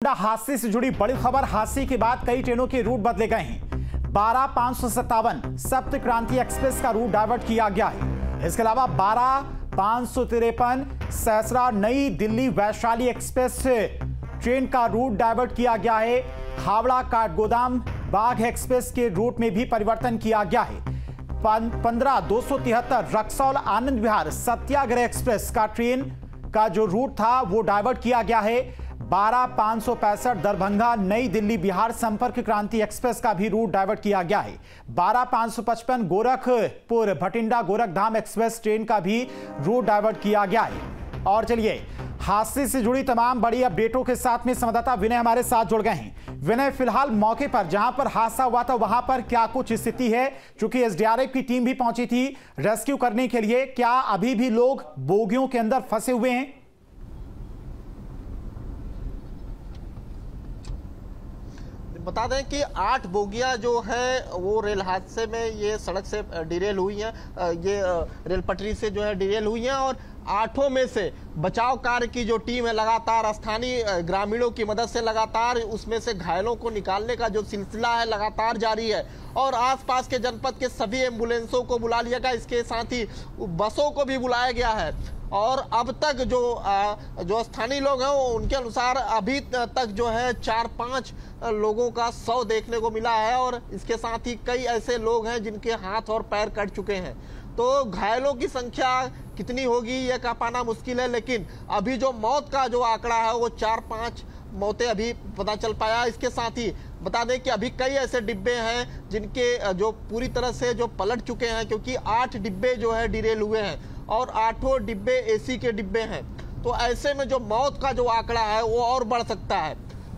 हादसे से जुड़ी बड़ी खबर। हादसे के बाद कई ट्रेनों के रूट बदले गए हैं। 12,557 सप्त क्रांति एक्सप्रेस का रूट डाइवर्ट किया गया है। इसके अलावा 12,553 सहसरा नई दिल्ली वैशाली एक्सप्रेस ट्रेन का रूट डाइवर्ट किया गया है। हावड़ा काठगोदाम बाघ एक्सप्रेस के रूट में भी परिवर्तन किया गया है। 15,273 रक्सौल आनंद विहार सत्याग्रह एक्सप्रेस का ट्रेन का जो रूट था वो डाइवर्ट किया गया है। 12,565 दरभंगा नई दिल्ली बिहार संपर्क क्रांति एक्सप्रेस का भी रूट डाइवर्ट किया गया है। 12,555 गोरखपुर भटिंडा गोरखधाम एक्सप्रेस ट्रेन का भी रूट डाइवर्ट किया गया है। और चलिए हादसे से जुड़ी तमाम बड़ी अपडेटों के साथ में संवाददाता विनय हमारे साथ जुड़ गए हैं। विनय, फिलहाल मौके पर जहां पर हादसा हुआ था वहां पर क्या कुछ स्थिति है? चूंकि एसडीआरएफ की टीम भी पहुंची थी रेस्क्यू करने के लिए, क्या अभी भी लोग बोगियों के अंदर फंसे हुए हैं? बता दें कि 8 बोगियां जो है वो रेल हादसे में ये सड़क से डिरेल हुई हैं, ये रेल पटरी से जो है डिरेल हुई हैं। और 8 में से बचाव कार्य की जो टीम है लगातार स्थानीय ग्रामीणों की मदद से लगातार उसमें से घायलों को निकालने का जो सिलसिला है लगातार जारी है। और आसपास के जनपद के सभी एम्बुलेंसों को बुला लिया गया, इसके साथ ही बसों को भी बुलाया गया है। और अब तक जो स्थानीय लोग हैं उनके अनुसार अभी तक जो है 4-5 लोगों का शव देखने को मिला है। और इसके साथ ही कई ऐसे लोग हैं जिनके हाथ और पैर कट चुके हैं। तो घायलों की संख्या कितनी होगी यह कह पाना मुश्किल है, लेकिन अभी जो मौत का जो आंकड़ा है वो 4-5 मौतें अभी पता चल पाया। इसके साथ ही बता दें कि अभी कई ऐसे डिब्बे हैं जिनके जो पूरी तरह से जो पलट चुके हैं, क्योंकि 8 डिब्बे जो है डिरेल हुए हैं और 8 डिब्बे एसी के डिब्बे हैं। तो ऐसे में जो मौत का जो आंकड़ा है वो और बढ़ सकता है।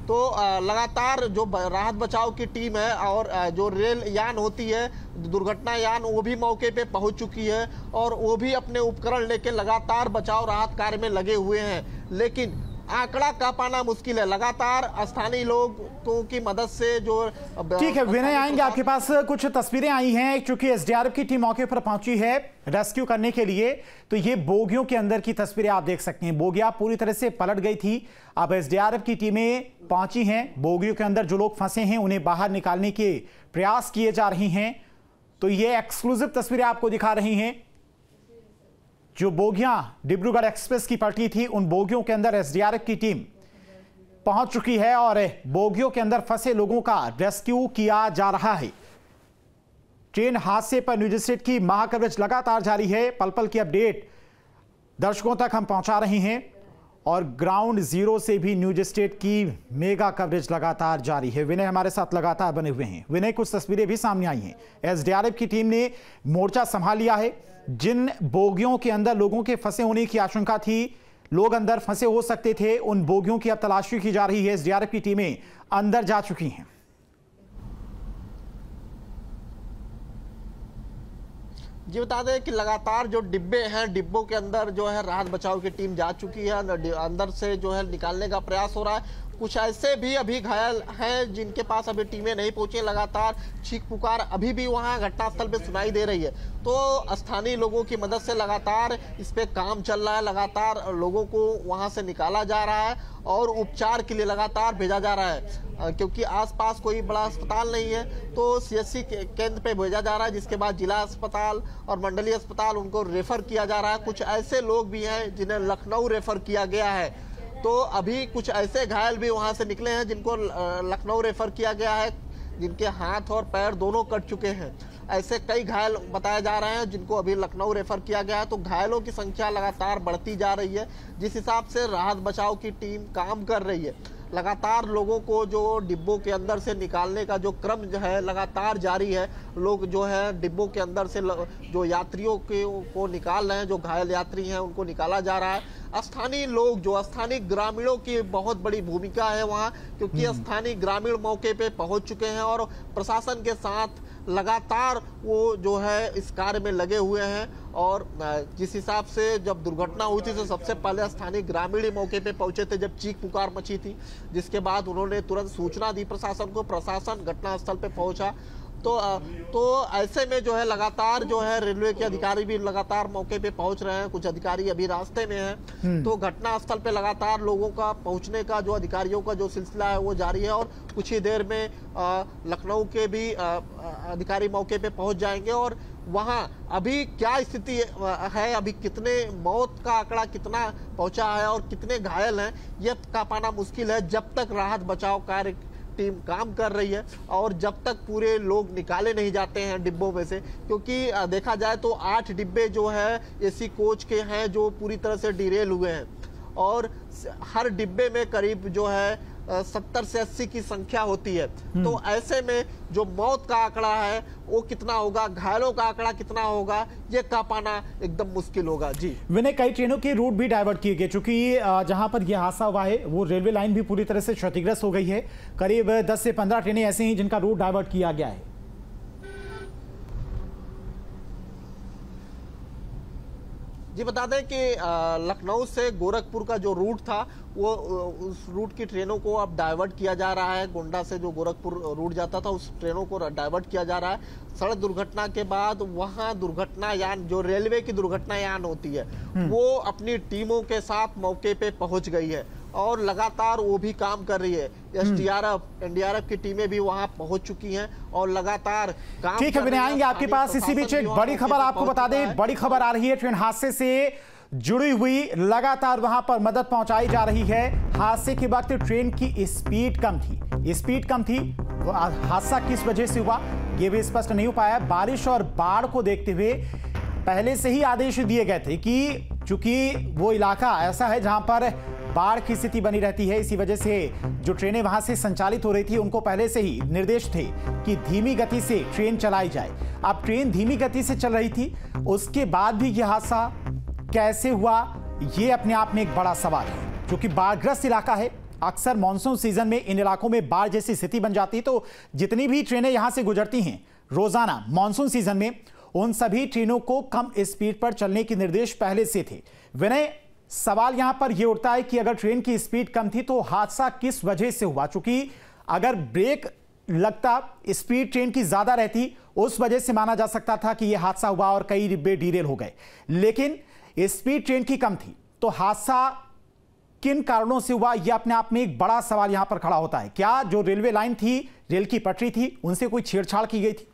तो लगातार जो राहत बचाव की टीम है और जो रेल यान होती है दुर्घटना यान वो भी मौके पे पहुंच चुकी है और वो भी अपने उपकरण लेके लगातार बचाव राहत कार्य में लगे हुए हैं। लेकिन आंकड़ा कह पाना मुश्किल है। लगातार स्थानीय लोगों की मदद से जो ठीक है विनय, आएंगे आपके पास। कुछ तस्वीरें आई हैं क्योंकि एसडीआरएफ की टीम मौके पर पहुंची है रेस्क्यू करने के लिए। तो ये बोगियों के अंदर की तस्वीरें आप देख सकते हैं। बोगियां पूरी तरह से पलट गई थी। अब एसडीआरएफ की टीमें पहुंची हैं। बोगियों के अंदर जो लोग फंसे हैं उन्हें बाहर निकालने के प्रयास किए जा रहे हैं। तो ये एक्सक्लूसिव तस्वीरें आपको दिखा रही हैं। जो बोगियां डिब्रूगढ़ एक्सप्रेस की पलटी थी उन बोगियों के अंदर एसडीआरएफ की टीम पहुंच चुकी है और बोगियों के अंदर फंसे लोगों का रेस्क्यू किया जा रहा है। ट्रेन हादसे पर न्यूज स्टेट की महा कवरेज लगातार जारी है। पल पल की अपडेट दर्शकों तक हम पहुंचा रहे हैं और ग्राउंड जीरो से भी न्यूज स्टेट की मेगा कवरेज लगातार जारी है। विनय हमारे साथ लगातार बने हुए हैं। विनय, कुछ तस्वीरें भी सामने आई हैं। एसडीआरएफ की टीम ने मोर्चा संभाल लिया है। जिन बोगियों के अंदर लोगों के फंसे होने की आशंका थी, लोग अंदर फंसे हो सकते थे, उन बोगियों की अब तलाशी की जा रही है। एसडीआरएफ की टीमें अंदर जा चुकी हैं। जी बता दें कि लगातार जो डिब्बे हैं डिब्बों के अंदर जो है राहत बचाव की टीम जा चुकी है। अंदर से जो है निकालने का प्रयास हो रहा है। कुछ ऐसे भी अभी घायल हैं जिनके पास अभी टीमें नहीं पहुंची। लगातार चीख पुकार अभी भी वहां घटनास्थल पे सुनाई दे रही है। तो स्थानीय लोगों की मदद से लगातार इस पे काम चल रहा है। लगातार लोगों को वहां से निकाला जा रहा है और उपचार के लिए लगातार भेजा जा रहा है, क्योंकि आसपास कोई बड़ा अस्पताल नहीं है। तो सीएचसी केंद्र पे भेजा जा रहा है, जिसके बाद जिला अस्पताल और मंडलीय अस्पताल उनको रेफर किया जा रहा है। कुछ ऐसे लोग भी हैं जिन्हें लखनऊ रेफर किया गया है। तो अभी कुछ ऐसे घायल भी वहां से निकले हैं जिनको लखनऊ रेफर किया गया है, जिनके हाथ और पैर दोनों कट चुके हैं। ऐसे कई घायल बताए जा रहे हैं जिनको अभी लखनऊ रेफर किया गया है। तो घायलों की संख्या लगातार बढ़ती जा रही है। जिस हिसाब से राहत बचाव की टीम काम कर रही है, लगातार लोगों को जो डिब्बों के अंदर से निकालने का जो क्रम जो है लगातार जारी है। लोग जो है डिब्बों के अंदर से जो यात्रियों को निकाल रहे हैं, जो घायल यात्री हैं उनको निकाला जा रहा है। स्थानीय लोग जो स्थानीय ग्रामीणों की बहुत बड़ी भूमिका है वहाँ, क्योंकि स्थानीय ग्रामीण मौके पे पहुंच चुके हैं और प्रशासन के साथ लगातार वो जो है इस कार्य में लगे हुए हैं। और जिस हिसाब से जब दुर्घटना हुई थी तो सबसे पहले स्थानीय ग्रामीण ही मौके पे पहुंचे थे जब चीख पुकार मची थी, जिसके बाद उन्होंने तुरंत सूचना दी प्रशासन को। प्रशासन घटनास्थल पे पहुंचा तो ऐसे में जो है लगातार जो है रेलवे के अधिकारी भी लगातार मौके पे पहुंच रहे हैं, कुछ अधिकारी अभी रास्ते में हैं। तो घटना स्थल पे लगातार लोगों का पहुंचने का जो अधिकारियों का जो सिलसिला है वो जारी है और कुछ ही देर में लखनऊ के भी अधिकारी मौके पे पहुंच जाएंगे और वहां अभी क्या स्थिति है, अभी कितने मौत का आंकड़ा कितना पहुंचा है और कितने घायल हैं, यह का पाना मुश्किल है जब तक राहत बचाव कार्य टीम काम कर रही है और जब तक पूरे लोग निकाले नहीं जाते हैं डिब्बों में से। क्योंकि देखा जाए तो 8 डिब्बे जो है एसी कोच के हैं जो पूरी तरह से डिरेल हुए हैं और हर डिब्बे में करीब जो है 70 से 80 की संख्या होती है। तो ऐसे में जो मौत का आंकड़ा है वो कितना होगा, घायलों का आंकड़ा कितना होगा, ये का पाना एकदम मुश्किल होगा। जी विनय, कई ट्रेनों के रूट भी डाइवर्ट किए गए, चूंकि जहां पर यह हादसा हुआ है वो रेलवे लाइन भी पूरी तरह से क्षतिग्रस्त हो गई है। करीब 10 से 15 ट्रेनें ऐसी हैं जिनका रूट डाइवर्ट किया गया है। जी बता दें कि लखनऊ से गोरखपुर का जो रूट था वो उस रूट की ट्रेनों को अब डाइवर्ट किया जा रहा है। गोंडा से जो गोरखपुर रूट जाता था उस ट्रेनों को डाइवर्ट किया जा रहा है। सड़क दुर्घटना के बाद वहां दुर्घटना यान जो रेलवे की दुर्घटना यान होती है वो अपनी टीमों के साथ मौके पे पहुंच गई है और लगातार वो भी काम कर रही है। एसडीआरएफ एनडीआरएफ की टीमें भी वहां पहुंच चुकी हैं और लगातार काम। ठीक है विनय, आएंगे आपके पास। इसी बीच एक बड़ी खबर आपको बता दें, बड़ी खबर आ रही है ट्रेन हादसे से जुड़ी हुई, लगातार वहां पर मदद पहुंचाई जा रही है। हादसे के वक्त ट्रेन की स्पीड कम थी। हादसा किस वजह से हुआ यह भी स्पष्ट नहीं हो पाया। बारिश और बाढ़ को देखते हुए पहले से ही आदेश दिए गए थे कि चूंकि वो इलाका ऐसा है जहां पर बाढ़ की स्थिति बनी रहती है, इसी वजह से जो ट्रेनें वहां से संचालित हो रही थी उनको पहले से ही निर्देश थे कि धीमी गति से ट्रेन चलाई जाए। अब ट्रेन धीमी गति से चल रही थी, उसके बाद भी यह हादसा कैसे हुआ यह अपने आप में एक बड़ा सवाल है। क्योंकि बाढ़ग्रस्त इलाका है, अक्सर मानसून सीजन में इन इलाकों में बाढ़ जैसी स्थिति बन जाती है। तो जितनी भी ट्रेनें यहां से गुजरती हैं रोजाना मानसून सीजन में, उन सभी ट्रेनों को कम स्पीड पर चलने के निर्देश पहले से थे। विनय, सवाल यहां पर यह उठता है कि अगर ट्रेन की स्पीड कम थी तो हादसा किस वजह से हुआ? चूंकि अगर ब्रेक लगता, स्पीड ट्रेन की ज्यादा रहती, उस वजह से माना जा सकता था कि यह हादसा हुआ और कई डिब्बे डिरेल हो गए। लेकिन स्पीड ट्रेन की कम थी तो हादसा किन कारणों से हुआ, यह अपने आप में एक बड़ा सवाल यहां पर खड़ा होता है। क्या जो रेलवे लाइन थी, रेल की पटरी थी, उनसे कोई छेड़छाड़ की गई थी?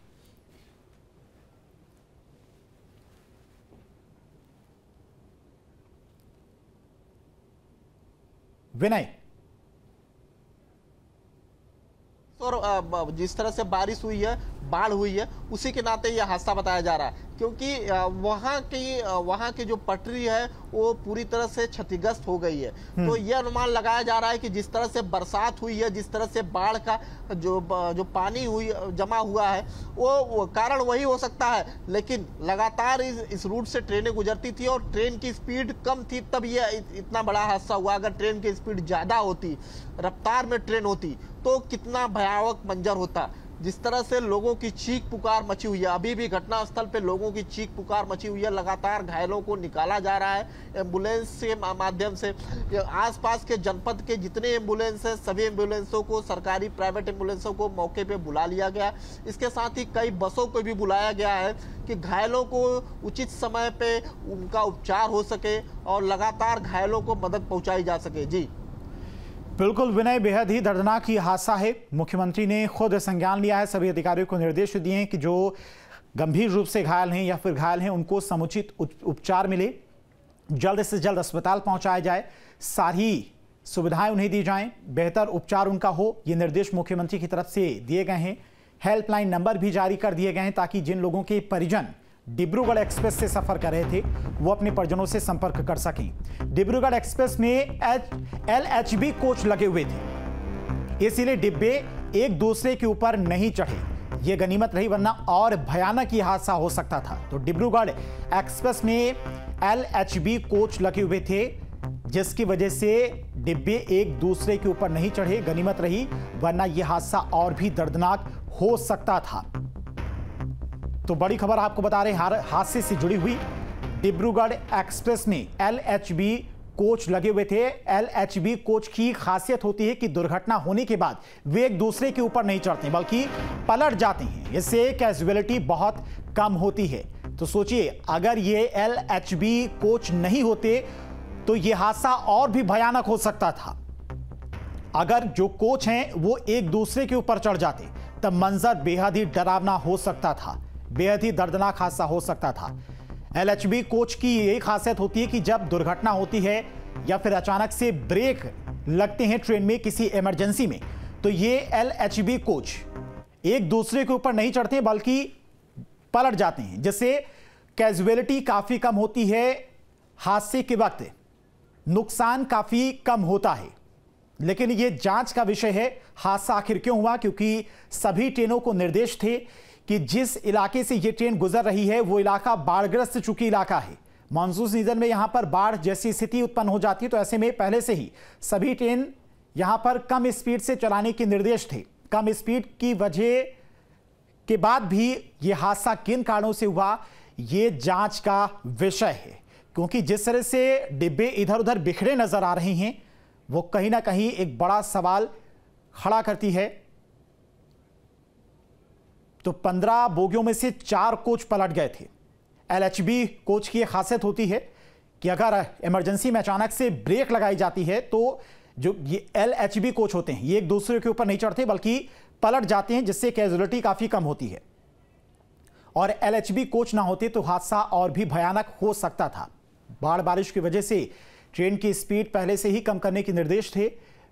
विनय, और जिस तरह से बारिश हुई है, बाढ़ हुई है, उसी के नाते यह हादसा बताया जा रहा है। क्योंकि वहां की जो पटरी है वो पूरी तरह से क्षतिग्रस्त हो गई है। तो यह अनुमान लगाया जा रहा है कि जिस तरह से बरसात हुई है, जिस तरह से बाढ़ का जो पानी जमा हुआ है वो कारण वही हो सकता है। लेकिन लगातार इस रूट से ट्रेनें गुजरती थी और ट्रेन की स्पीड कम थी, तब यह इतना बड़ा हादसा हुआ। अगर ट्रेन की स्पीड ज्यादा होती, रफ्तार में ट्रेन होती, तो कितना भयावह मंजर होता। जिस तरह से लोगों की चीख पुकार मची हुई है, अभी भी घटना स्थल पे लोगों की चीख पुकार मची हुई है। लगातार घायलों को निकाला जा रहा है एम्बुलेंस के माध्यम से। आसपास के जनपद के जितने एम्बुलेंस है, सभी एम्बुलेंसों को, सरकारी प्राइवेट एम्बुलेंसों को मौके पे बुला लिया गया। इसके साथ ही कई बसों को भी बुलाया गया है कि घायलों को उचित समय पे उनका उपचार हो सके और लगातार घायलों को मदद पहुंचाई जा सके। जी बिल्कुल विनय, बेहद ही दर्दनाक ये हादसा है। मुख्यमंत्री ने खुद संज्ञान लिया है, सभी अधिकारियों को निर्देश दिए हैं कि जो गंभीर रूप से घायल हैं या फिर घायल हैं उनको समुचित उपचार मिले, जल्द से जल्द अस्पताल पहुंचाया जाए, सारी सुविधाएं उन्हें दी जाएं, बेहतर उपचार उनका हो, ये निर्देश मुख्यमंत्री की तरफ से दिए गए हैं। हेल्पलाइन नंबर भी जारी कर दिए गए हैं ताकि जिन लोगों के परिजन डिब्रूगढ़ एक्सप्रेस से सफर कर रहे थे वो अपने परिजनों से संपर्क कर सकें। डिब्रूगढ़ एक्सप्रेस में LHB कोच लगे हुए थे, इसीलिए डिब्बे एक दूसरे के ऊपर नहीं चढ़े। ये गनीमत रही, वरना और भयानक ये हादसा हो सकता था। तो डिब्रूगढ़ एक्सप्रेस में LHB कोच लगे हुए थे, जिसकी वजह से डिब्बे एक दूसरे के ऊपर नहीं चढ़े, गनीमत रही, वरना यह हादसा और भी दर्दनाक हो सकता था। तो बड़ी खबर आपको बता रहे हैं हादसे से जुड़ी हुई। डिब्रूगढ़ एक्सप्रेस में LHB कोच लगे हुए थे। LHB कोच की खासियत होती है कि दुर्घटना होने के बाद वे एक दूसरे के ऊपर नहीं चढ़ते बल्कि पलट जाते हैं। इससे कैजुअलिटी बहुत कम होती है। तो सोचिए, अगर ये LHB कोच नहीं होते तो यह हादसा और भी भयानक हो सकता था। अगर जो कोच हैं वो एक दूसरे के ऊपर चढ़ जाते तब मंजर बेहद ही डरावना हो सकता था, बेहद ही दर्दनाक हादसा हो सकता था। LHB कोच की यही खासियत होती है कि जब दुर्घटना होती है या फिर अचानक से ब्रेक लगते हैं ट्रेन में किसी इमरजेंसी में, तो ये LHB कोच एक दूसरे के ऊपर नहीं चढ़ते बल्कि पलट जाते हैं, जिससे कैजुअलिटी काफी कम होती है। हादसे के वक्त नुकसान काफी कम होता है। लेकिन यह जांच का विषय है, हादसा आखिर क्यों हुआ, क्योंकि सभी ट्रेनों को निर्देश थे कि जिस इलाके से यह ट्रेन गुजर रही है वो इलाका बाढ़ग्रस्त चूंकि इलाका है। मानसून सीजन में यहां पर बाढ़ जैसी स्थिति उत्पन्न हो जाती है, तो ऐसे में पहले से ही सभी ट्रेन यहां पर कम स्पीड से चलाने के निर्देश थे। कम स्पीड की वजह के बाद भी यह हादसा किन कारणों से हुआ, यह जांच का विषय है। क्योंकि जिस तरह से डिब्बे इधर उधर बिखरे नजर आ रहे हैं वो कहीं ना कहीं एक बड़ा सवाल खड़ा करती है। तो 15 बोगियों में से 4 कोच पलट गए थे। LHB कोच की यह खासियत होती है कि अगर इमरजेंसी में अचानक से ब्रेक लगाई जाती है तो जो ये LHB कोच होते हैं ये एक दूसरे के ऊपर नहीं चढ़ते बल्कि पलट जाते हैं, जिससे कैजुअलिटी काफी कम होती है। और LHB कोच ना होते तो हादसा और भी भयानक हो सकता था। बाढ़ बारिश की वजह से ट्रेन की स्पीड पहले से ही कम करने के निर्देश थे।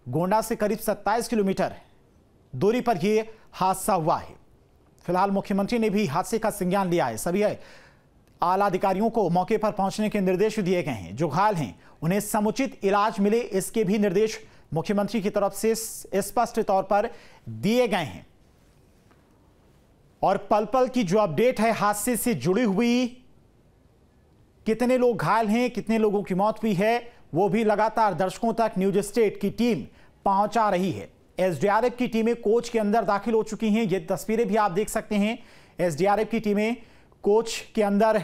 गोंडा से करीब 27 किलोमीटर दूरी पर यह हादसा हुआ है। फिलहाल मुख्यमंत्री ने भी हादसे का संज्ञान लिया है। सभी आला अधिकारियों को मौके पर पहुंचने के निर्देश दिए गए हैं। जो घायल हैं उन्हें समुचित इलाज मिले, इसके भी निर्देश मुख्यमंत्री की तरफ से स्पष्ट तौर पर दिए गए हैं। और पल पल की जो अपडेट है हादसे से जुड़ी हुई, कितने लोग घायल हैं, कितने लोगों की मौत हुई है, वो भी लगातार दर्शकों तक न्यूज स्टेट की टीम पहुंचा रही है। SDRF की टीमें कोच के अंदर दाखिल हो चुकी हैं। ये तस्वीरें भी आप देख सकते हैं। SDRF की टीमें कोच के अंदर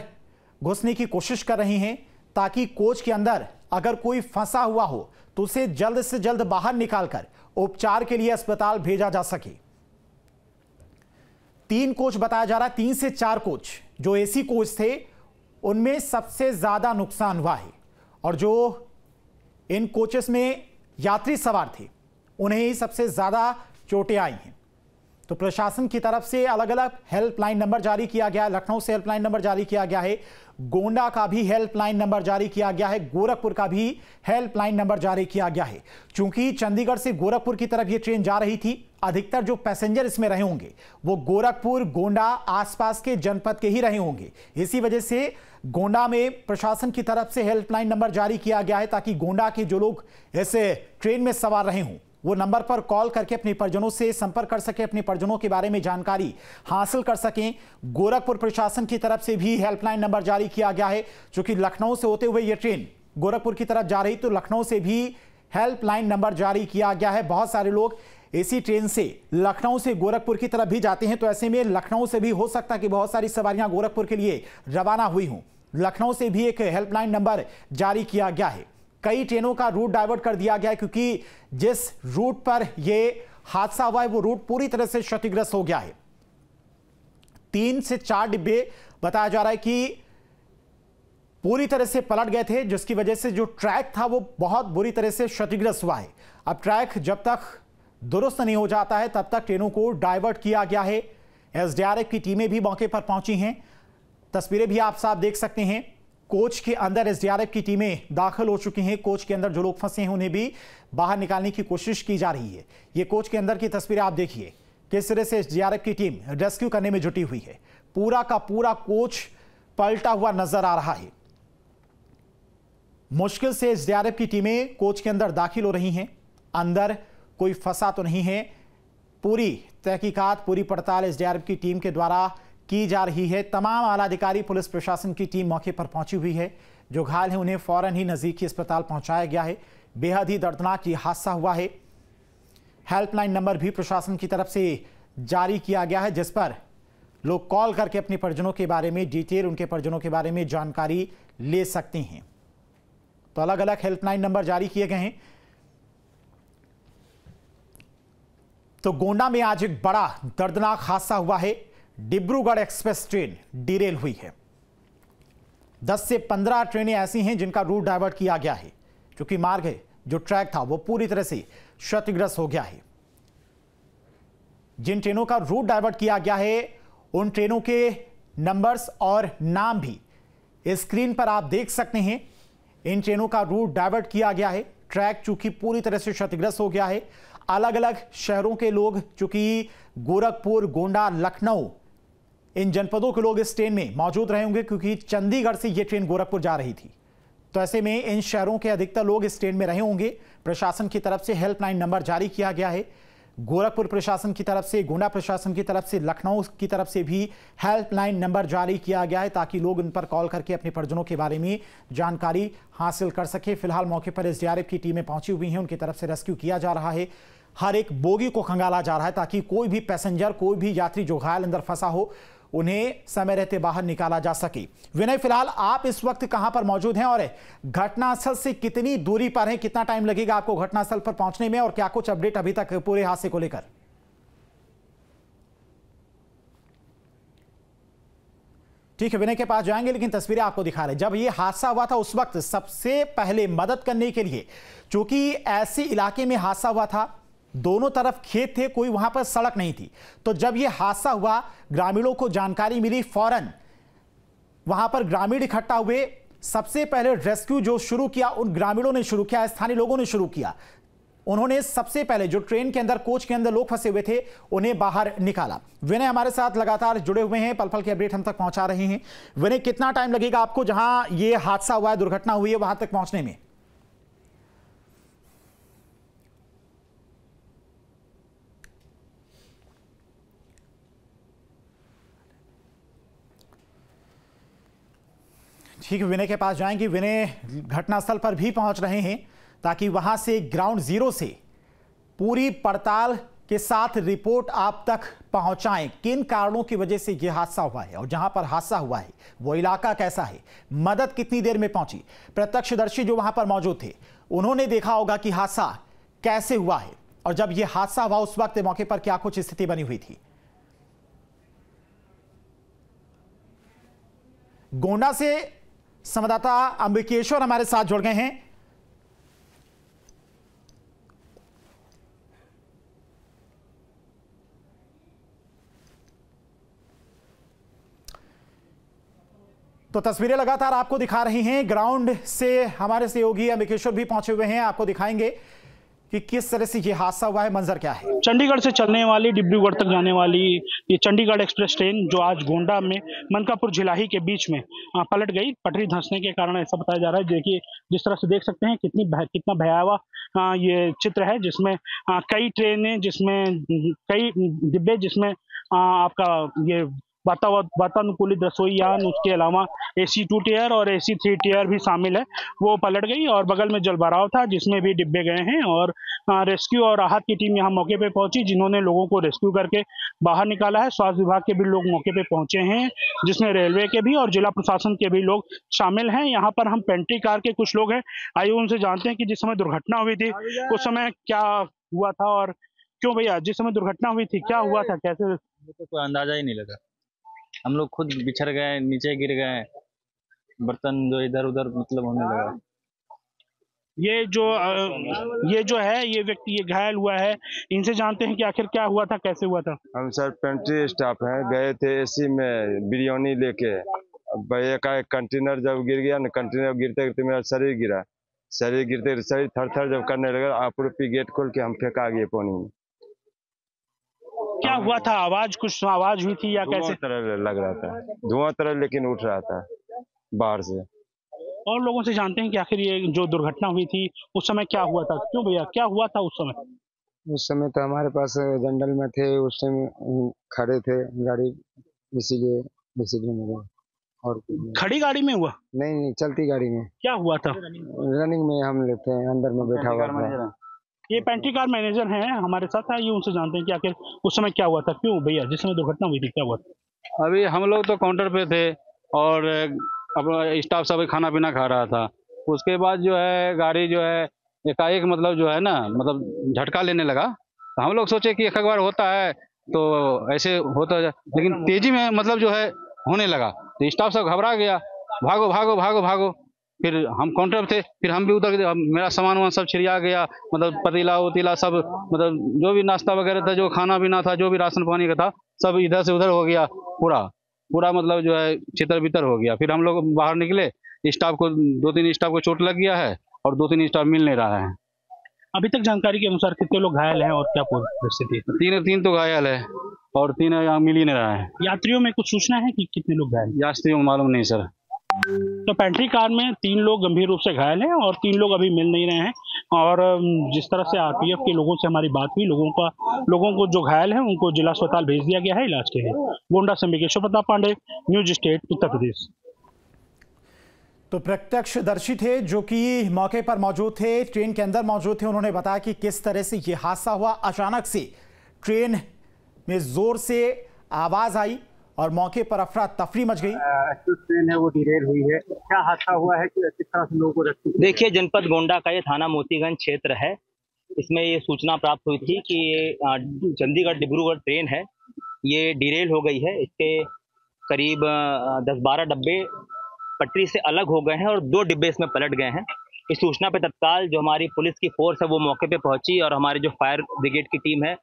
घुसने की कोशिश कर रही हैं ताकि कोच के अंदर अगर कोई फंसा हुआ हो तो उसे जल्द से जल्द बाहर निकालकर उपचार के लिए अस्पताल भेजा जा सके। 3 कोच बताया जा रहा है, 3 से 4 कोच जो AC कोच थे उनमें सबसे ज्यादा नुकसान हुआ है। और जो इन कोचेस में यात्री सवार थे उन्हें ही सबसे ज्यादा चोटें आई हैं। तो प्रशासन की तरफ से अलग अलग हेल्पलाइन नंबर जारी किया गया है। लखनऊ से हेल्पलाइन नंबर जारी किया गया है, गोंडा का भी हेल्पलाइन नंबर जारी किया गया है, गोरखपुर का भी हेल्पलाइन नंबर जारी किया गया है। चूंकि चंडीगढ़ से गोरखपुर की तरफ ये ट्रेन जा रही थी, अधिकतर जो पैसेंजर इसमें रहे होंगे वो गोरखपुर, गोंडा आसपास के जनपद के ही रहे होंगे। इसी वजह से गोंडा में प्रशासन की तरफ से हेल्पलाइन नंबर जारी किया गया है ताकि गोंडा के जो लोग ऐसे ट्रेन में सवार रहे हों वो नंबर पर कॉल करके अपने परिजनों से संपर्क कर सके, अपने परिजनों के बारे में जानकारी हासिल कर सकें। गोरखपुर प्रशासन की तरफ से भी हेल्पलाइन नंबर जारी किया गया है। चूंकि लखनऊ से होते हुए यह ट्रेन गोरखपुर की तरफ जा रही तो लखनऊ से भी हेल्पलाइन नंबर जारी किया गया है। बहुत सारे लोग इसी ट्रेन से लखनऊ से गोरखपुर की तरफ भी जाते हैं, तो ऐसे में लखनऊ से भी हो सकता है कि बहुत सारी सवारियां गोरखपुर के लिए रवाना हुई हों। लखनऊ से भी एक हेल्पलाइन नंबर जारी किया गया है। कई ट्रेनों का रूट डाइवर्ट कर दिया गया है क्योंकि जिस रूट पर यह हादसा हुआ है वो रूट पूरी तरह से क्षतिग्रस्त हो गया है। 3 से 4 डिब्बे बताया जा रहा है कि पूरी तरह से पलट गए थे, जिसकी वजह से जो ट्रैक था वो बहुत बुरी तरह से क्षतिग्रस्त हुआ है। अब ट्रैक जब तक दुरुस्त नहीं हो जाता है तब तक ट्रेनों को डाइवर्ट किया गया है। SDRF की टीमें भी मौके पर पहुंची हैं। तस्वीरें भी आप साफ देख सकते हैं। कोच के अंदर SDRF की टीमें दाखिल हो चुकी हैं। कोच के अंदर जो लोग फंसे हैं उन्हें भी बाहर निकालने की कोशिश की जा रही है। ये कोच के अंदर की तस्वीरें आप देखिए, किस तरह से SDRF की टीम रेस्क्यू करने में जुटी हुई है। पूरा का पूरा कोच पलटा हुआ नजर आ रहा है। मुश्किल से SDRF की टीमें कोच के अंदर दाखिल हो रही हैं। अंदर कोई फंसा तो नहीं है। पूरी तहकीकात, पूरी पड़ताल SDRF की टीम के द्वारा की जा रही है। तमाम आला अधिकारी, पुलिस प्रशासन की टीम मौके पर पहुंची हुई है। जो घायल हैं उन्हें फौरन ही नजदीकी अस्पताल पहुंचाया गया है। बेहद ही दर्दनाक ये हादसा हुआ है। हेल्पलाइन नंबर भी प्रशासन की तरफ से जारी किया गया है जिस पर लोग कॉल करके अपने परिजनों के बारे में डिटेल, उनके परिजनों के बारे में जानकारी ले सकते हैं। तो अलग अलग हेल्पलाइन नंबर जारी किए गए हैं। तो गोंडा में आज एक बड़ा दर्दनाक हादसा हुआ है। डिब्रूगढ़ एक्सप्रेस ट्रेन डिरेल हुई है। 10 से 15 ट्रेनें ऐसी हैं जिनका रूट डाइवर्ट किया गया है, क्योंकि मार्ग जो ट्रैक था वो पूरी तरह से क्षतिग्रस्त हो गया है। जिन ट्रेनों का रूट डाइवर्ट किया गया है उन ट्रेनों के नंबर्स और नाम भी स्क्रीन पर आप देख सकते हैं। इन ट्रेनों का रूट डाइवर्ट किया गया है। ट्रैक चूंकि पूरी तरह से क्षतिग्रस्त हो गया है। अलग अलग शहरों के लोग, चूंकि गोरखपुर, गोंडा, लखनऊ, इन जनपदों के लोग इस ट्रेन में मौजूद रहे होंगे, क्योंकि चंडीगढ़ से यह ट्रेन गोरखपुर जा रही थी। तो ऐसे में इन शहरों के अधिकतर लोग इस ट्रेन में रहे होंगे। प्रशासन की तरफ से हेल्पलाइन नंबर जारी किया गया है। गोरखपुर प्रशासन की तरफ से, गोंडा प्रशासन की तरफ से, लखनऊ की तरफ से भी हेल्पलाइन नंबर जारी किया गया है, ताकि लोग इन पर कॉल करके अपने परिजनों के बारे में जानकारी हासिल कर सके। फिलहाल मौके पर एसडीआरएफ की टीमें पहुंची हुई हैं। उनकी तरफ से रेस्क्यू किया जा रहा है। हर एक बोगी को खंगाला जा रहा है, ताकि कोई भी पैसेंजर, कोई भी यात्री जो घायल अंदर फंसा हो, उन्हें समय रहते बाहर निकाला जा सके। विनय, फिलहाल आप इस वक्त कहां पर मौजूद हैं और घटनास्थल से कितनी दूरी पर हैं? कितना टाइम लगेगा आपको घटनास्थल पर पहुंचने में, और क्या कुछ अपडेट अभी तक पूरे हादसे को लेकर? ठीक है, विनय के पास जाएंगे, लेकिन तस्वीरें आपको दिखा रहे। जब यह हादसा हुआ था उस वक्त सबसे पहले मदद करने के लिए, चूंकि ऐसे इलाके में हादसा हुआ था, दोनों तरफ खेत थे, कोई वहां पर सड़क नहीं थी, तो जब यह हादसा हुआ ग्रामीणों को जानकारी मिली, फौरन वहां पर ग्रामीण इकट्ठा हुए। सबसे पहले रेस्क्यू जो शुरू किया उन ग्रामीणों ने शुरू किया, स्थानीय लोगों ने शुरू किया। उन्होंने सबसे पहले जो ट्रेन के अंदर, कोच के अंदर लोग फंसे हुए थे, उन्हें बाहर निकाला। विनय हमारे साथ लगातार जुड़े हुए हैं, पल पल की अपडेट हम तक पहुंचा रहे हैं। विनय, कितना टाइम लगेगा आपको जहां यह हादसा हुआ है, दुर्घटना हुई है, वहां तक पहुंचने में? ठीक है, विनय के पास जाएंगे। विनय घटनास्थल पर भी पहुंच रहे हैं, ताकि वहां से ग्राउंड जीरो से पूरी पड़ताल के साथ रिपोर्ट आप तक पहुंचाएं। किन कारणों की वजह से यह हादसा हुआ है, और जहां पर हादसा हुआ है वो इलाका कैसा है, मदद कितनी देर में पहुंची? प्रत्यक्षदर्शी जो वहां पर मौजूद थे उन्होंने देखा होगा कि हादसा कैसे हुआ है, और जब यह हादसा हुआ उस वक्त मौके पर क्या कुछ स्थिति बनी हुई थी? गोंडा से संवाददाता अंबिकेश्वर हमारे साथ जुड़ गए हैं। तो तस्वीरें लगातार आपको दिखा रही हैं। ग्राउंड से हमारे सहयोगी अंबिकेश्वर भी पहुंचे हुए हैं, आपको दिखाएंगे कि किस तरह से ये हादसा हुआ है, मंजर क्या है। चंडीगढ़ से चलने वाली, डिब्रूगढ़ तक जाने वाली ये चंडीगढ़ एक्सप्रेस ट्रेन जो आज गोंडा में मनकापुर झिलाही के बीच में पलट गई। पटरी धंसने के कारण ऐसा बताया जा रहा है। देखिए, जिस तरह से देख सकते हैं कितना भयावह ये चित्र है, जिसमें कई ट्रेनें, जिसमें कई डिब्बे, जिसमें आपका ये वातानुकूलित रसोई यान, उसके अलावा AC 2 टियर और AC 3 टियर भी शामिल है, वो पलट गई। और बगल में जलभराव था जिसमें भी डिब्बे गए हैं। और रेस्क्यू और राहत की टीम यहाँ मौके पे पहुंची, जिन्होंने लोगों को रेस्क्यू करके बाहर निकाला है। स्वास्थ्य विभाग के भी लोग मौके पे पहुंचे हैं, जिसमें रेलवे के भी और जिला प्रशासन के भी लोग शामिल हैं। यहाँ पर हम पेंट्री कार के कुछ लोग हैं, आइए उनसे जानते हैं कि जिस समय दुर्घटना हुई थी उस समय क्या हुआ था, और क्यों भैया, जिस समय दुर्घटना हुई थी क्या हुआ था, कैसे? तो कोई अंदाजा ही नहीं लगा। हम लोग खुद बिछड़ गए, नीचे गिर गए, बर्तन जो इधर उधर मतलब होने लगा। ये जो है ये व्यक्ति ये घायल हुआ है, इनसे जानते हैं कि आखिर क्या हुआ था, कैसे हुआ था। हम सर पेंट्री स्टाफ हैं, गए थे AC में बिरयानी लेके। अब का एक कंटेनर जब गिर गया ना, कंटेनर गिरते गिरते मेरा शरीर गिरा। शरीर गिरते शरीर थर थर जब करने लगा, आप गेट खोल के हम फेंका गए पानी में। क्या हुआ था, आवाज, कुछ आवाज हुई थी या कैसे? तरह लग रहा था, धुआं तरह, लेकिन उठ रहा था बाहर से। और लोगों से जानते हैं कि आखिर ये जो दुर्घटना हुई थी उस समय क्या हुआ था, क्यों भैया क्या हुआ था उस समय? उस समय तो हमारे पास जंगल में थे, उस टाइम खड़े थे गाड़ी, इसीलिए में गए। और खड़ी गाड़ी में हुआ? नहीं, चलती गाड़ी में। क्या हुआ था? रनिंग में हम लेते हैं, अंदर में बैठा हुआ था। ये पेंट्री कार मैनेजर हैं हमारे साथ, आइए उनसे जानते हैं कि आखिर उस समय क्या हुआ था, क्यों भैया, जिस समय दुर्घटना हुई थी क्या हुआ था? अभी हम लोग तो काउंटर पे थे और अब स्टाफ सब खाना पीना खा रहा था, उसके बाद जो है गाड़ी जो है एकाएक मतलब जो है ना मतलब झटका लेने लगा। तो हम लोग सोचे कि एक बार होता है तो ऐसे होता है, लेकिन तेजी में मतलब जो है होने लगा तो स्टाफ सब घबरा गया, भागो भागो भागो भागो। फिर हम काउंटर पे थे, फिर हम भी उधर, मेरा सामान वामान सब छिड़िया गया, मतलब पतीला उतीला सब, मतलब जो भी नाश्ता वगैरह था, जो खाना पीना था, जो भी राशन पानी का था, सब इधर से उधर हो गया, पूरा पूरा मतलब जो है छितर बितर हो गया। फिर हम लोग बाहर निकले, स्टाफ को 2-3 स्टाफ को चोट लग गया है और 2-3 स्टाफ मिल नहीं रहा है। अभी तक जानकारी के अनुसार कितने लोग घायल हैं और क्या परिस्थिति है? तीन तो घायल है और 3 यहाँ मिल ही नहीं रहा है। यात्रियों में कुछ सूचना है कि कितने लोग घायल? यात्रियों को मालूम नहीं सर। तो पेंट्री कार में 3 लोग गंभीर रूप से घायल हैं और 3 लोग अभी मिल नहीं रहे हैं। और जिस तरह से आरपीएफ के लोगों से हमारी बात हुई, लोगों को जो घायल है उनको जिला अस्पताल भेज दिया गया है इलाज के लिए। गोंडा से मेघेश्वर प्रताप पांडे, न्यूज स्टेट, उत्तर प्रदेश। तो प्रत्यक्षदर्शी थे जो कि मौके पर मौजूद थे, ट्रेन के अंदर मौजूद थे, उन्होंने बताया कि किस तरह से यह हादसा हुआ। अचानक से ट्रेन में जोर से आवाज आई और मौके पर अफरा तफरी मच गई। ट्रेन है वो डिरेल हुई है, क्या हादसा हुआ है कि किस तरह से लोगों को रेस्क्यू? देखिए, जनपद गोंडा का ये थाना मोतीगंज क्षेत्र है। इसमें ये सूचना प्राप्त हुई थी कि ये चंडीगढ़ डिब्रूगढ़ ट्रेन है, ये डिरेल हो गई है। इसके करीब 10-12 डब्बे पटरी से अलग हो गए हैं और 2 डिब्बे इसमें पलट गए हैं। इस सूचना पे तत्काल जो हमारी पुलिस की फोर्स है वो मौके पे पहुंची और हमारी जो फायर ब्रिगेड की टीम है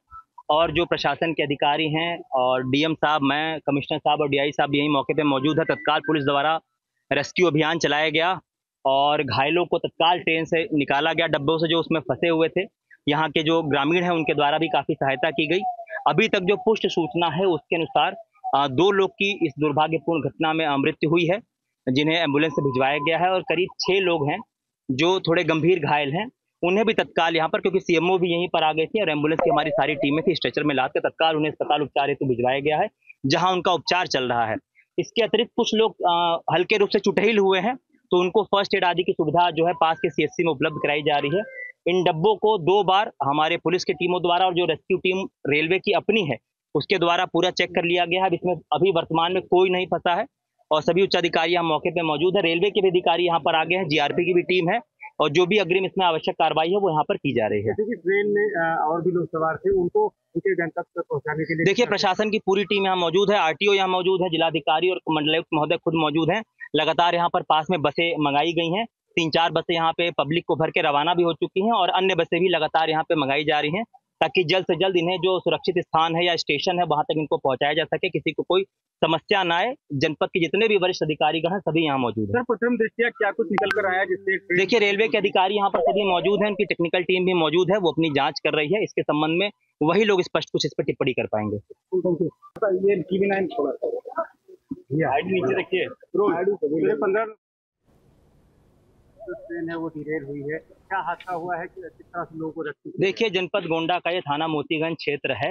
और जो प्रशासन के अधिकारी हैं और डीएम साहब, मैं, कमिश्नर साहब और डीआई साहब यही मौके पे मौजूद है। तत्काल पुलिस द्वारा रेस्क्यू अभियान चलाया गया और घायलों को तत्काल ट्रेन से निकाला गया, डब्बों से जो उसमें फंसे हुए थे। यहाँ के जो ग्रामीण हैं उनके द्वारा भी काफ़ी सहायता की गई। अभी तक जो पुष्ट सूचना है उसके अनुसार 2 लोग की इस दुर्भाग्यपूर्ण घटना में मृत्यु हुई है, जिन्हें एम्बुलेंस से भिजवाया गया है और करीब 6 लोग हैं जो थोड़े गंभीर घायल हैं। उन्हें भी तत्काल यहाँ पर, क्योंकि सीएमओ भी यहीं पर आ गई थी और एम्बुलेंस की हमारी सारी टीमें थी, स्ट्रेचर में लाकर तत्काल उन्हें अस्पताल उपचार हेतु भिजवाया गया है, जहां उनका उपचार चल रहा है। इसके अतिरिक्त कुछ लोग हल्के रूप से चुटहिल हुए हैं, तो उनको फर्स्ट एड आदि की सुविधा जो है पास के सीएचसी में उपलब्ध कराई जा रही है। इन डब्बों को 2 बार हमारे पुलिस की टीमों द्वारा और जो रेस्क्यू टीम रेलवे की अपनी है उसके द्वारा पूरा चेक कर लिया गया है। इसमें अभी वर्तमान में कोई नहीं फंसा है और सभी उच्च अधिकारी यहाँ मौके पे मौजूद है। रेलवे के भी अधिकारी यहाँ पर आ गए हैं, जीआरपी की भी टीम है और जो भी अग्रिम इसमें आवश्यक कार्रवाई है वो यहाँ पर की जा रही है। ट्रेन में और भी लोग सवार थे, उनको उनके जनपद तक पहुँचाने के लिए देखिए, प्रशासन की पूरी टीम यहाँ मौजूद है, आरटीओ यहाँ मौजूद है, जिलाधिकारी और मंडलायुक्त महोदय खुद मौजूद हैं। लगातार यहाँ पर पास में बसें मंगाई गई हैं, 3-4 बसें यहाँ पे पब्लिक को भर के रवाना भी हो चुकी हैं और अन्य बसें भी लगातार यहाँ पे मंगाई जा रही हैं, ताकि जल्द से जल्द इन्हें जो सुरक्षित स्थान है या स्टेशन है वहां तक इनको पहुंचाया जा सके, किसी को कोई समस्या ना आए। जनपद के जितने भी वरिष्ठ अधिकारीगण हैं सभी यहाँ मौजूद हैं। प्रथम दृष्टया क्या कुछ निकल कर आया जिससे? देखिए, रेलवे के अधिकारी यहाँ पर सभी मौजूद हैं, उनकी टेक्निकल टीम भी मौजूद है, वो अपनी जांच कर रही है। इसके संबंध में वही लोग स्पष्ट कुछ इस पर टिप्पणी कर पाएंगे। ये TV9 नीचे रखिए। ट्रेन है वो डिरेल हुई है, क्या हादसा हुआ है कि किस तरह से लोगों को रेस्क्यू? देखिए, जनपद गोंडा का ये थाना मोतीगंज क्षेत्र है।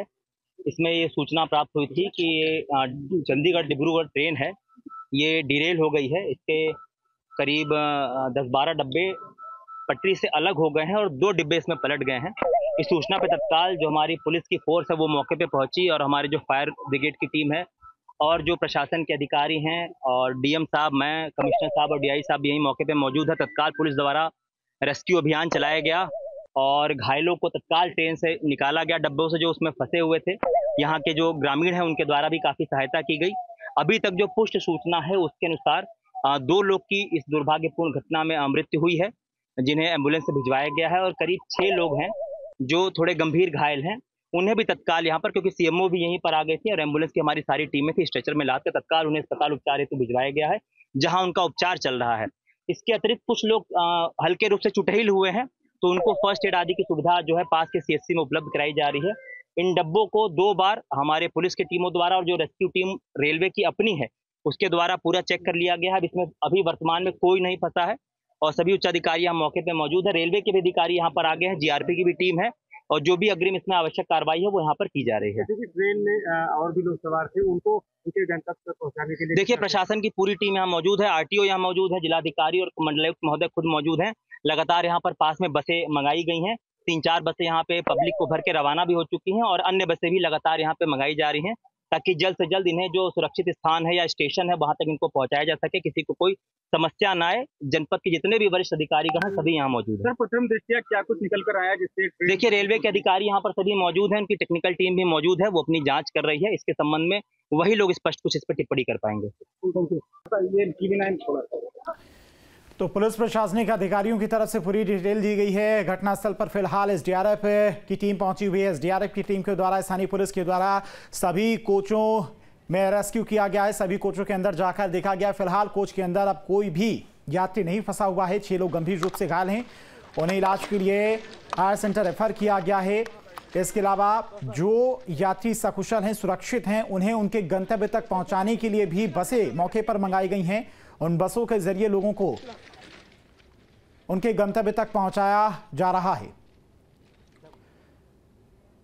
इसमें ये सूचना प्राप्त हुई थी कि ये चंडीगढ़ डिब्रूगढ़ ट्रेन है, ये डिरेल हो गई है। इसके करीब 10-12 डब्बे पटरी से अलग हो गए हैं और 2 डिब्बे इसमें पलट गए हैं। इस सूचना पे तत्काल जो हमारी पुलिस की फोर्स है वो मौके पे पहुंची और हमारी जो फायर ब्रिगेड की टीम है और जो प्रशासन के अधिकारी हैं और डीएम साहब, मैं, कमिश्नर साहब और डीआई साहब यही मौके पे मौजूद है। तत्काल पुलिस द्वारा रेस्क्यू अभियान चलाया गया और घायलों को तत्काल ट्रेन से निकाला गया, डब्बों से जो उसमें फंसे हुए थे। यहाँ के जो ग्रामीण हैं उनके द्वारा भी काफ़ी सहायता की गई। अभी तक जो पुष्ट सूचना है उसके अनुसार 2 लोग की इस दुर्भाग्यपूर्ण घटना में मृत्यु हुई है, जिन्हें एम्बुलेंस से भिजवाया गया है और करीब 6 लोग हैं जो थोड़े गंभीर घायल हैं। उन्हें भी तत्काल यहाँ पर, क्योंकि सीएमओ भी यहीं पर आ गई थी और एम्बुलेंस की हमारी सारी टीमें थी, स्ट्रेचर में लाकर तत्काल उन्हें अस्पताल उपचार हेतु भिजवाया गया है, जहां उनका उपचार चल रहा है। इसके अतिरिक्त कुछ लोग हल्के रूप से चुटहिल हुए हैं, तो उनको फर्स्ट एड आदि की सुविधा जो है पास के सीएचसी में उपलब्ध कराई जा रही है। इन डब्बों को 2 बार हमारे पुलिस की टीमों द्वारा और जो रेस्क्यू टीम रेलवे की अपनी है उसके द्वारा पूरा चेक कर लिया गया है। इसमें अभी वर्तमान में कोई नहीं फंसा है और सभी उच्च अधिकारी यहाँ मौके पे मौजूद है। रेलवे के भी अधिकारी यहाँ पर आ गए हैं, जीआरपी की भी टीम है और जो भी अग्रिम इसमें आवश्यक कार्रवाई है वो यहाँ पर की जा रही है। ट्रेन में और भी लोग सवार थे, उनको उनके जनपद तक पहुँचाने के लिए? देखिए, प्रशासन की पूरी टीम यहाँ मौजूद है, आरटीओ यहाँ मौजूद है, जिलाधिकारी और मंडलायुक्त महोदय खुद मौजूद हैं। लगातार यहाँ पर पास में बसें मंगाई गई हैं, 3-4 बसें यहाँ पे पब्लिक को भर के रवाना भी हो चुकी हैं और अन्य बसें भी लगातार यहाँ पे मंगाई जा रही हैं, ताकि जल्द से जल्द इन्हें जो सुरक्षित स्थान है या स्टेशन है वहां तक इनको पहुंचाया जा सके, किसी को कोई समस्या ना आए। जनपद के जितने भी वरिष्ठ अधिकारीगण हैं सभी यहाँ मौजूद हैं। सर, प्रथम दृष्टया क्या कुछ निकल कर आया जिससे? देखिए, रेलवे के अधिकारी यहाँ पर सभी मौजूद हैं, उनकी टेक्निकल टीम भी मौजूद है, वो अपनी जांच कर रही है। इसके संबंध में वही लोग स्पष्ट कुछ इस पर टिप्पणी कर पाएंगे। तो पुलिस प्रशासनिक अधिकारियों की तरफ से पूरी डिटेल दी गई है। घटनास्थल पर फिलहाल एसडीआरएफ की टीम पहुंची हुई है। एसडीआरएफ की टीम के द्वारा, स्थानीय पुलिस के द्वारा सभी कोचों में रेस्क्यू किया गया है। सभी कोचों के अंदर जाकर देखा गया। फिलहाल कोच के अंदर अब कोई भी यात्री नहीं फंसा हुआ है। 6 लोग गंभीर रूप से घायल हैं, उन्हें इलाज के लिए हायर सेंटर रेफर किया गया है। इसके अलावा जो यात्री सकुशल हैं, सुरक्षित हैं, उन्हें उनके गंतव्य तक पहुंचाने के लिए भी बसें मौके पर मंगाई गई हैं। उन बसों के जरिए लोगों को उनके गंतव्य तक पहुंचाया जा रहा है।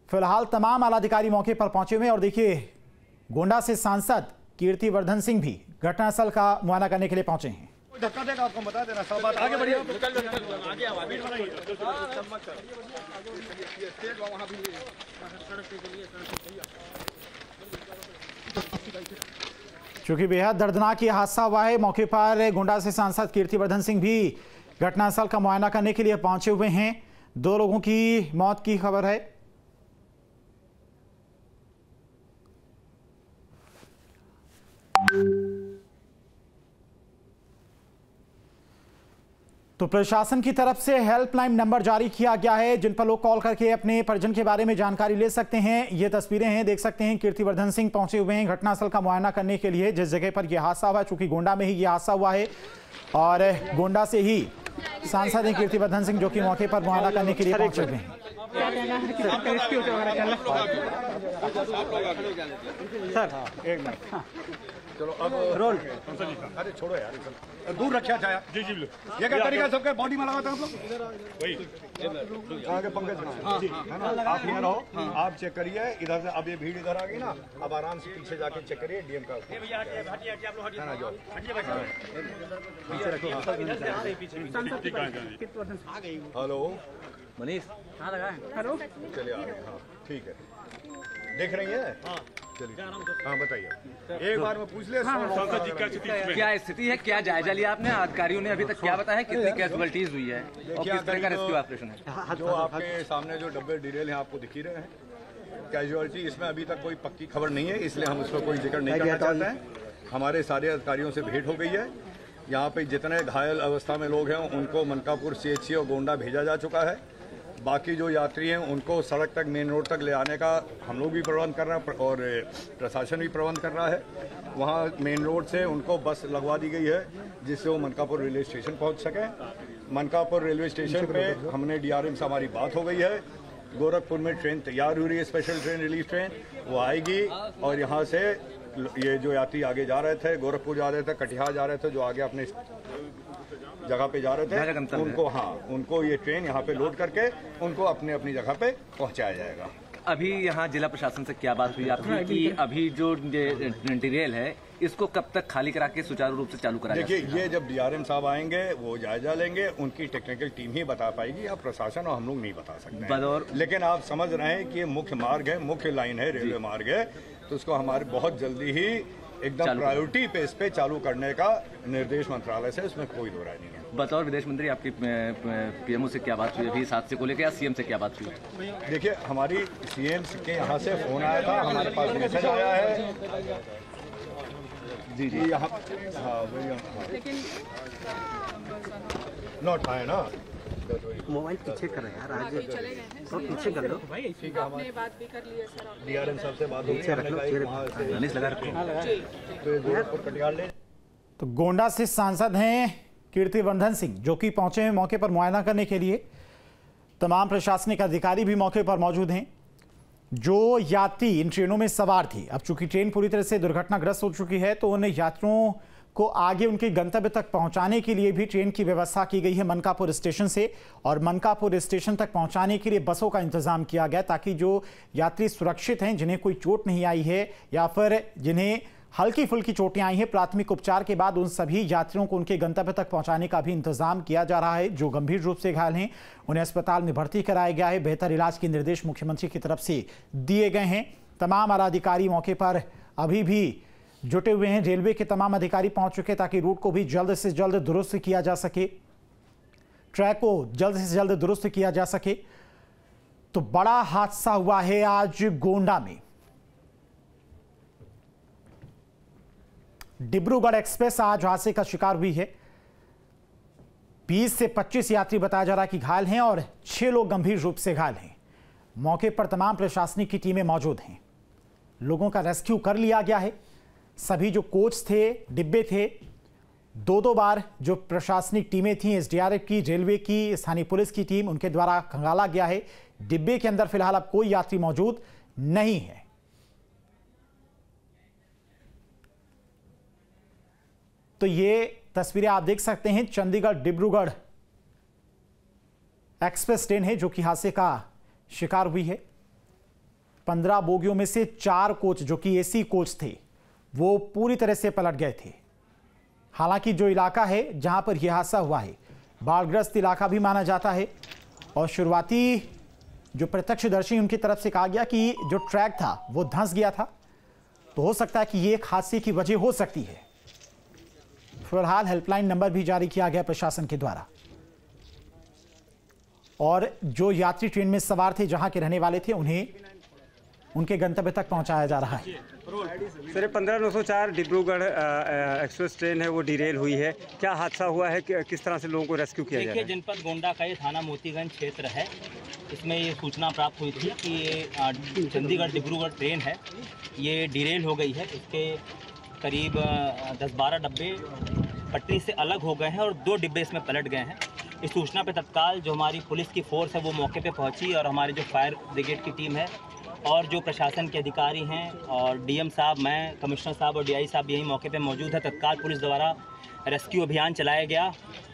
फिलहाल तमाम आलाधिकारी मौके पर पहुंचे हुए हैं। और देखिए, गोंडा से सांसद कीर्तिवर्धन सिंह भी घटनास्थल का मुआयना करने के लिए पहुंचे हैं। धक्का देगा आपको बता देना, सब बात आगे बढ़िए, चूंकि बेहद दर्दनाक ये हादसा हुआ है, मौके पर गोंडा से सांसद कीर्तिवर्धन सिंह भी घटनास्थल का मुआयना करने के लिए पहुंचे हुए हैं। 2 लोगों की मौत की खबर है। तो प्रशासन की तरफ से हेल्पलाइन नंबर जारी किया गया है, जिन पर लोग कॉल करके अपने परिजन के बारे में जानकारी ले सकते हैं। ये तस्वीरें हैं, देख सकते हैं। कीर्तिवर्धन सिंह पहुंचे हुए हैं घटनास्थल का मुआयना करने के लिए, जिस जगह पर यह हादसा हुआ। चूंकि गोंडा में ही यह हादसा हुआ है और गोंडा से ही सांसद हैं कीर्तिवर्धन सिंह, जो कि मौके पर मुआयना करने के लिए पहुंचे हुए हैं। चलो अब रोल, अरे छोड़ो यार, दूर रखा जाए। जी जी, ये क्या तरीका सबके बॉडी में लगाते हैं आप लोग? वही आगे पंकज है ना, आप यहाँ रहो, आप चेक करिए इधर से। अब ये भीड़ इधर आ गई ना, अब आराम से पीछे जाके चेक करिए डीएम का। हेलो मनीष, कहाँ लगा है? हेलो, चलिए आ रहे हैं। हाँ ठीक है, देख रही है? चलिए, हाँ बताइए, एक बार में पूछ ले क्या स्थिति है, क्या जायजा लिया आपने? अधिकारियों ने अभी तक क्या बताया है, कितनी कैजुअलिटीज हुई है और किस तरह का रेस्क्यू ऑपरेशन है? जो आपके सामने जो डब्बे डिटेल हैं आपको दिख ही रहे हैं। कैजुअलिटी इसमें अभी तक कोई पक्की खबर नहीं है, इसलिए हम उसका कोई जिक्र नहीं करना चाहते हैं। हमारे सारे अधिकारियों से भेंट हो गई है। यहाँ पे जितने घायल अवस्था में लोग हैं उनको मनकापुर CHC और गोंडा भेजा जा चुका है। बाकी जो यात्री हैं उनको सड़क तक, मेन रोड तक ले आने का हम लोग भी प्रबंध कर रहे हैं और प्रशासन भी प्रबंध कर रहा है। वहाँ मेन रोड से उनको बस लगवा दी गई है जिससे वो मनकापुर रेलवे स्टेशन पहुँच सकें। मनकापुर रेलवे स्टेशन पे हमने DRM से हमारी बात हो गई है। गोरखपुर में ट्रेन तैयार हो रही है, स्पेशल ट्रेन, रिलीफ ट्रेन, वो आएगी और यहाँ से ये जो यात्री आगे जा रहे थे, गोरखपुर जा रहे थे, कटिहार जा रहे थे, जो आगे अपने जगह पे जा रहे थे, उनको उनको ये ट्रेन यहाँ पे लोड करके उनको अपने अपनी जगह पे पहुँचाया जाएगा। अभी यहाँ जिला प्रशासन से क्या बात हुई आपकी कि अभी जो रेल है इसको कब तक खाली करा के सुचारू रूप से चालू करा? देखिए, ये जब DRM साहब आएंगे वो जायजा लेंगे, उनकी टेक्निकल टीम ही बता पाएगी, या प्रशासन और हम लोग नहीं बता सकते। लेकिन आप समझ रहे हैं कि ये मुख्य मार्ग है, मुख्य लाइन है, रेलवे मार्ग है, तो उसको हमारे बहुत जल्दी ही एकदम प्रायोरिटी पे इस पे चालू करने का निर्देश मंत्रालय से, उसमें कोई दो राय नहीं है। बतौर विदेश मंत्री आपकी PMO से क्या बात हुई अभी, साथ से को लेकर, या CM से क्या बात हुई? देखिए, हमारी CM के यहाँ से फोन आया था, हमारे पास मैसेज आया है। जी जी, यहाँ नोट आए ना, मोबाइल पीछे कर यार, आगे तो पीछे कर लो। ठीक है, हमने बात भी कर ली है सर, DRM साहब से बात हो गई। तो गोंडा से सांसद हैं कीर्तिवर्धन सिंह, जो कि पहुंचे हैं मौके पर मुआयना करने के लिए। तमाम प्रशासनिक अधिकारी भी मौके पर मौजूद हैं। जो यात्री इन ट्रेनों में सवार थे, अब चूंकि ट्रेन पूरी तरह से दुर्घटनाग्रस्त हो चुकी है, तो उन यात्रियों को आगे उनके गंतव्य तक पहुंचाने के लिए भी ट्रेन की व्यवस्था की गई है मनकापुर स्टेशन से। और मनकापुर स्टेशन तक पहुंचाने के लिए बसों का इंतजाम किया गया, ताकि जो यात्री सुरक्षित हैं, जिन्हें कोई चोट नहीं आई है या फिर जिन्हें हल्की फुल्की चोटें आई हैं, प्राथमिक उपचार के बाद उन सभी यात्रियों को उनके गंतव्य तक पहुंचाने का भी इंतजाम किया जा रहा है। जो गंभीर रूप से घायल हैं उन्हें अस्पताल में भर्ती कराया गया है। बेहतर इलाज के निर्देश मुख्यमंत्री की तरफ से दिए गए हैं। तमाम आला अधिकारी मौके पर अभी भी जुटे हुए हैं। रेलवे के तमाम अधिकारी पहुंच चुके ताकि रूट को भी जल्द से जल्द दुरुस्त किया जा सके, ट्रैक को जल्द से जल्द दुरुस्त किया जा सके। तो बड़ा हादसा हुआ है आज गोंडा में। डिब्रूगढ़ एक्सप्रेस आज हादसे का शिकार हुई है। 20 से 25 यात्री बताया जा रहा है कि घायल हैं और 6 लोग गंभीर रूप से घायल हैं। मौके पर तमाम प्रशासनिक की टीमें मौजूद हैं। लोगों का रेस्क्यू कर लिया गया है। सभी जो कोच थे, डिब्बे थे, 2-2 बार जो प्रशासनिक टीमें थीं, एसडीआरएफ की, रेलवे की, स्थानीय पुलिस की टीम, उनके द्वारा खंगाला गया है। डिब्बे के अंदर फिलहाल अब कोई यात्री मौजूद नहीं है। तो ये तस्वीरें आप देख सकते हैं, चंडीगढ़ डिब्रूगढ़ एक्सप्रेस ट्रेन है जो कि हादसे का शिकार हुई है। 15 बोगियों में से 4 कोच जो कि एसी कोच थे वो पूरी तरह से पलट गए थे। हालांकि जो इलाका है जहां पर यह हादसा हुआ है बाढ़ग्रस्त इलाका भी माना जाता है और शुरुआती जो प्रत्यक्षदर्शी उनकी तरफ से कहा गया कि जो ट्रैक था वो धंस गया था, तो हो सकता है कि ये एक हादसे की वजह हो सकती है। फिलहाल हेल्पलाइन नंबर भी जारी किया गया प्रशासन के द्वारा और जो यात्री ट्रेन में सवार थे, जहां के रहने वाले थे, उन्हें उनके गंतव्य तक पहुंचाया जा रहा है। सर 15904 डिब्रूगढ़ एक्सप्रेस ट्रेन है वो डिरेल हुई है, क्या हादसा हुआ है, किस तरह से लोगों को रेस्क्यू किया गया? देखिए, जनपद गोंडा का ये थाना मोतीगंज क्षेत्र है। इसमें ये सूचना प्राप्त हुई थी कि ये चंडीगढ़ डिब्रूगढ़ ट्रेन है, ये डिरेल हो गई है। इसके करीब 10-12 डब्बे पटरी से अलग हो गए हैं और 2 डिब्बे इसमें पलट गए हैं। इस सूचना पे तत्काल जो हमारी पुलिस की फोर्स है वो मौके पे पहुंची और हमारी जो फायर ब्रिगेड की टीम है और जो प्रशासन के अधिकारी हैं और डीएम साहब, मैं, कमिश्नर साहब और डीआई साहब यहीं मौके पे मौजूद है। तत्काल पुलिस द्वारा रेस्क्यू अभियान चलाया गया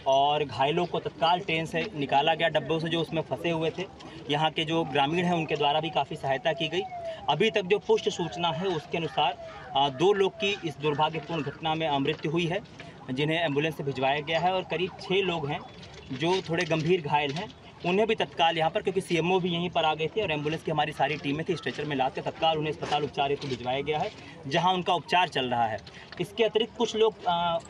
और घायलों को तत्काल ट्रेन से निकाला गया, डब्बों से जो उसमें फंसे हुए थे। यहाँ के जो ग्रामीण हैं उनके द्वारा भी काफ़ी सहायता की गई। अभी तक जो पुष्ट सूचना है उसके अनुसार 2 लोग की इस दुर्भाग्यपूर्ण घटना में मृत्यु हुई है, जिन्हें एम्बुलेंस से भिजवाया गया है और करीब 6 लोग हैं जो थोड़े गंभीर घायल हैं। उन्हें भी तत्काल यहाँ पर, क्योंकि सीएमओ भी यहीं पर आ गए थे और एम्बुलेंस की हमारी सारी टीमें थी, स्ट्रेचर में लाकर तत्काल उन्हें अस्पताल उपचार हेतु भिजवाया गया है, जहां उनका उपचार चल रहा है। इसके अतिरिक्त कुछ लोग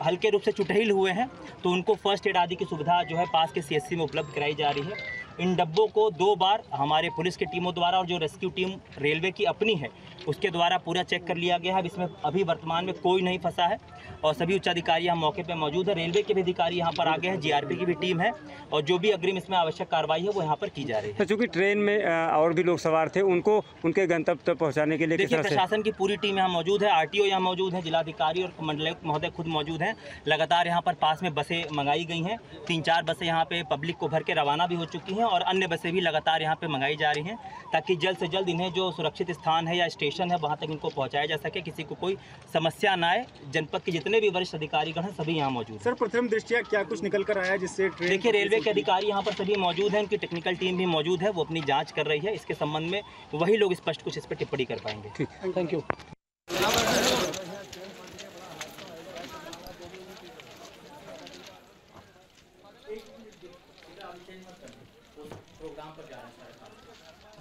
हल्के रूप से चुटहिल हुए हैं, तो उनको फर्स्ट एड आदि की सुविधा जो है पास के सीएचसी में उपलब्ध कराई जा रही है। इन डब्बों को 2 बार हमारे पुलिस की टीमों द्वारा और जो रेस्क्यू टीम रेलवे की अपनी है उसके द्वारा पूरा चेक कर लिया गया है। इसमें अभी वर्तमान में कोई नहीं फंसा है और सभी उच्चाधिकारी यहाँ मौके पर मौजूद है। रेलवे के भी अधिकारी यहाँ पर आ गए हैं, जीआरपी की भी टीम है और जो भी अग्रिम इसमें आवश्यक कार्रवाई है वो यहाँ पर की जा रही है। तो चूंकि ट्रेन में और भी लोग सवार थे, उनको उनके गंतव्य तक पहुँचाने के लिए देखिए, प्रशासन की पूरी टीम यहाँ मौजूद है, आरटीओ यहाँ मौजूद है, जिलाधिकारी और मंडलायुक्त महोदय खुद मौजूद हैं। लगातार यहाँ पर पास में बसें मंगाई गई हैं, 3-4 बसें यहाँ पे पब्लिक को भर के रवाना भी हो चुकी हैं और अन्य बसें भी लगातार यहाँ पे मंगाई जा रही हैं ताकि जल्द से जल्द इन्हें जो सुरक्षित स्थान है या स्टेशन है वहाँ तक इनको पहुँचाया जा सके, किसी को कोई समस्या ना आए। जनपद के जितने भी वरिष्ठ अधिकारीगण हैं सभी यहाँ मौजूद हैं। सर प्रथम दृष्टया क्या कुछ निकल कर आया जिससे ट्रेन? देखिए, रेलवे के अधिकारी यहाँ पर सभी मौजूद हैं, उनकी टेक्निकल टीम भी मौजूद है, वो अपनी जाँच कर रही है। इसके संबंध में वही लोग स्पष्ट कुछ इस पर टिप्पणी कर पाएंगे। ठीक, थैंक यू।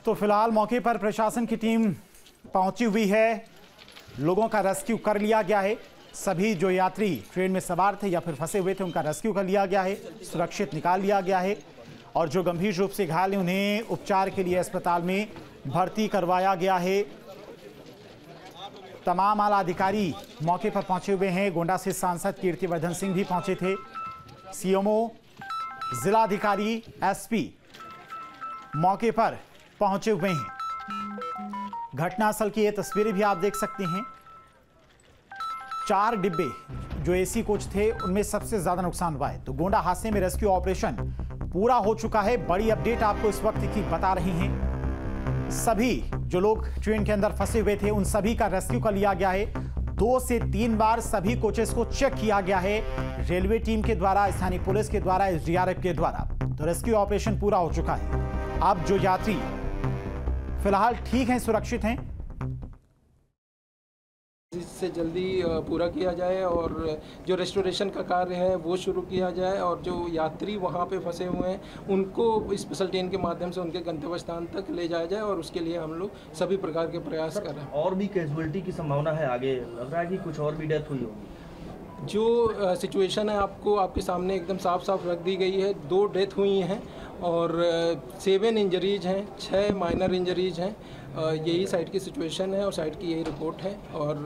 तो फिलहाल मौके पर प्रशासन की टीम पहुंची हुई है, लोगों का रेस्क्यू कर लिया गया है। सभी जो यात्री ट्रेन में सवार थे या फिर फंसे हुए थे उनका रेस्क्यू कर लिया गया है, सुरक्षित निकाल लिया गया है और जो गंभीर रूप से घायल हैं उन्हें उपचार के लिए अस्पताल में भर्ती करवाया गया है। तमाम आला अधिकारी मौके पर पहुंचे हुए हैं। गोंडा से सांसद कीर्तिवर्धन सिंह भी पहुंचे थे, सीएमओ, जिलाधिकारी, एसपी मौके पर पहुंचे हुए हैं। घटनास्थल की ये तस्वीरें भी आप देख सकते हैं। 4 डिब्बे जो एसी कोच थे उनमें सबसे ज्यादा नुकसान हुआ है। तो गोंडा हादसे में रेस्क्यू ऑपरेशन पूरा हो चुका है। बड़ी अपडेट आपको इस वक्त की बता रही हैं। सभी जो लोग ट्रेन के अंदर फंसे हुए थे उन सभी का रेस्क्यू कर लिया गया है। 2 से 3 बार सभी कोचेस को चेक किया गया है, रेलवे टीम के द्वारा, स्थानीय पुलिस के द्वारा, एसडीआरएफ के द्वारा। तो रेस्क्यू ऑपरेशन पूरा हो चुका है। अब जो यात्री फिलहाल ठीक हैं, सुरक्षित हैं, इससे जल्दी पूरा किया जाए और जो रेस्टोरेशन का कार्य है वो शुरू किया जाए और जो यात्री वहाँ पे फंसे हुए हैं उनको स्पेशल ट्रेन के माध्यम से उनके गंतव्य स्थान तक ले जाया जाए और उसके लिए हम लोग सभी प्रकार के प्रयास कर रहे हैं। और भी कैजुअलिटी की संभावना है आगे, लग रहा है कि कुछ और भी डेथ हुई होगी? जो सिचुएशन है आपको आपके सामने एकदम साफ साफ रख दी गई है। 2 डेथ हुई हैं और 7 इंजरीज हैं, 6 माइनर इंजरीज हैं। यही साइट की सिचुएशन है और साइट की यही रिपोर्ट है और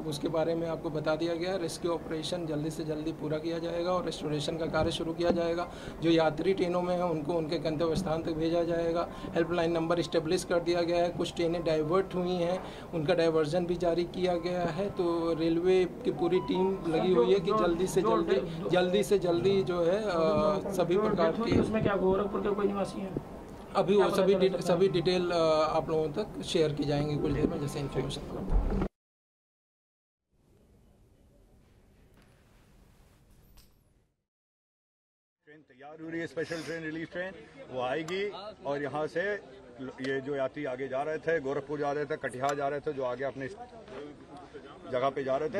उसके बारे में आपको बता दिया गया है। रेस्क्यू ऑपरेशन जल्दी से जल्दी पूरा किया जाएगा और रेस्टोरेशन का कार्य शुरू किया जाएगा। जो यात्री ट्रेनों में हैं उनको उनके गंतव्य स्थान तक भेजा जाएगा। हेल्पलाइन नंबर इस्टेब्लिश कर दिया गया है। कुछ ट्रेनें डाइवर्ट हुई हैं, उनका डाइवर्जन भी जारी किया गया है। तो रेलवे की पूरी टीम लगी हुई है कि जल्दी से जल्दी जो है सभी प्रकार की। उसमें क्या गोरखपुर के कोई निवासी हैं? अभी वो सभी डिटेल आप लोगों तक शेयर की जाएंगी कुछ देर में जैसे इन्फॉर्मेशन। ट्रेन तैयार हो रही है, स्पेशल ट्रेन, रिलीफ ट्रेन, वो आएगी और यहाँ से ये जो यात्री आगे जा रहे थे, गोरखपुर जा रहे थे, कटिहार जा रहे थे, जो आगे अपने जगह पे जा रहे थे,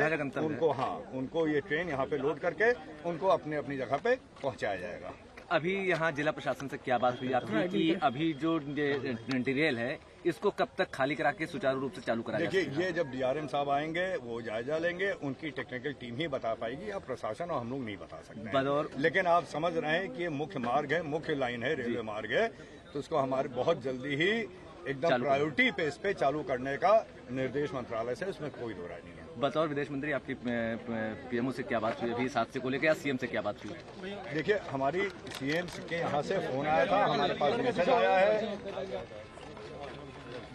उनको ये ट्रेन यहाँ पे लोड करके उनको अपनी जगह पे पहुँचाया जाएगा। अभी यहाँ जिला प्रशासन से क्या बात हुई आपकी कि अभी जो डिरेल है इसको कब तक खाली करा के सुचारू रूप से चालू करा? देखिए, ये जब डीआरएम साहब आएंगे वो जायजा लेंगे, उनकी टेक्निकल टीम ही बता पाएगी, अब प्रशासन और हम लोग नहीं बता सकते हैं। लेकिन आप समझ रहे हैं कि ये मुख्य मार्ग है, मुख्य लाइन है, रेलवे मार्ग है, तो उसको हमारे बहुत जल्दी ही एकदम प्रायोरिटी पे इस पे चालू करने का निर्देश मंत्रालय से, उसमें कोई दो राय नहीं है। बतौर विदेश मंत्री आपकी पीएमओ से क्या बात हुई अभी इस हादसे को लेकर, या सीएम से क्या बात हुई? देखिए, हमारी सीएम के यहाँ से फोन आया था, हमारे पास मैसेज आया है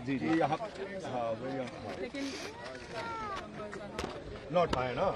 जी यहाँ, हाँ नोट आए ना,